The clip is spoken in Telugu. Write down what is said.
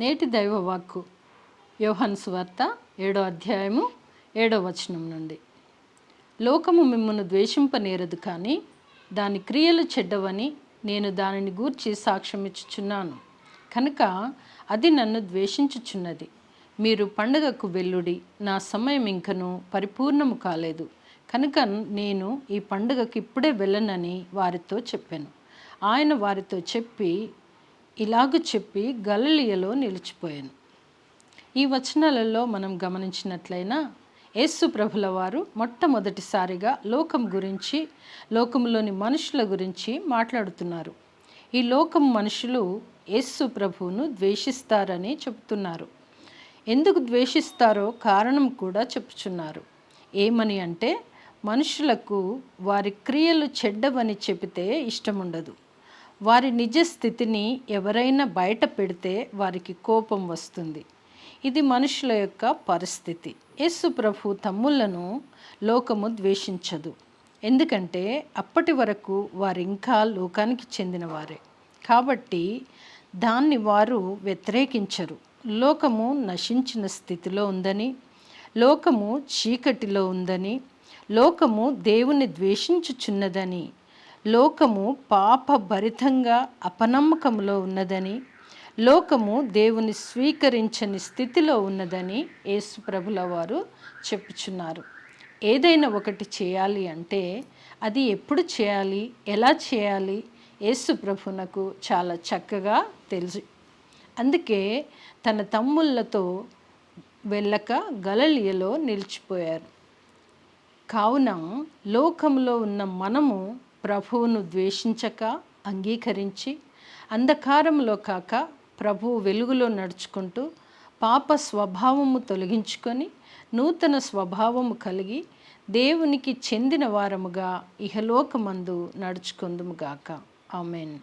నేటి దైవవాక్కు యోహాను సువార్త 7వ అధ్యాయము 7వ వచనం నుండి. లోకము మిమ్మును ద్వేషింపనేరదు, కానీ దాని క్రియలు చెడ్డవని నేను దానిని గూర్చి సాక్ష్యమిచ్చుచున్నాను. కనుక అది నన్ను ద్వేషించుచున్నది. మీరు పండగకు వెళ్ళుడి, నా సమయం ఇంకను పరిపూర్ణము కాలేదు, కనుక నేను ఈ పండుగకి ఇప్పుడే వెళ్ళనని వారితో చెప్పాను. ఆయన వారితో చెప్పి గలిలయలో నిలిచిపోయాను. ఈ వచనాలలో మనం గమనించినట్లయినా యేసు ప్రభుల వారు మొట్టమొదటిసారిగా లోకం గురించి, లోకంలోని మనుషుల గురించి మాట్లాడుతున్నారు. ఈ లోకం మనుషులు యేసు ప్రభువును ద్వేషిస్తారని చెబుతున్నారు. ఎందుకు ద్వేషిస్తారో కారణం కూడా చెప్పుచున్నారు. ఏమని అంటే, మనుషులకు వారి క్రియలు చెడ్డవని చెబితే ఇష్టముండదు. వారి నిజ స్థితిని ఎవరైనా బయట పెడితే వారికి కోపం వస్తుంది. ఇది మనుషుల యొక్క పరిస్థితి. యేసు ప్రభు తమ్ములను లోకము ద్వేషించదు. ఎందుకంటే అప్పటి వరకు వారు ఇంకా లోకానికి చెందినవారే కాబట్టి దాన్ని వారు వ్యతిరేకించరు. లోకము నశించిన స్థితిలో ఉందని, లోకము చీకటిలో ఉందని, లోకము దేవుని ద్వేషించుచున్నదని, లోకము పాపభరితంగా అపనమ్మకంలో ఉన్నదని, లోకము దేవుని స్వీకరించని స్థితిలో ఉన్నదని యేసు ప్రభుల వారు చెప్పుచున్నారు. ఏదైనా ఒకటి చేయాలి అంటే అది ఎప్పుడు చేయాలి, ఎలా చేయాలి యేసు ప్రభునకు చాలా చక్కగా తెలుసు. అందుకే తన తమ్ముళ్ళతో వెళ్ళక గలిలయలో నిలిచిపోయారు. కావున లోకంలో ఉన్న మనము ప్రభువును ద్వేషించక, అంగీకరించి, అంధకారంలో కాక ప్రభువు వెలుగులో నడుచుకుంటూ పాప స్వభావము తొలగించుకొని నూతన స్వభావము కలిగి దేవునికి చెందిన వారముగా ఇహలోకమందు నడుచుకొందుముగాక. ఆమేన్.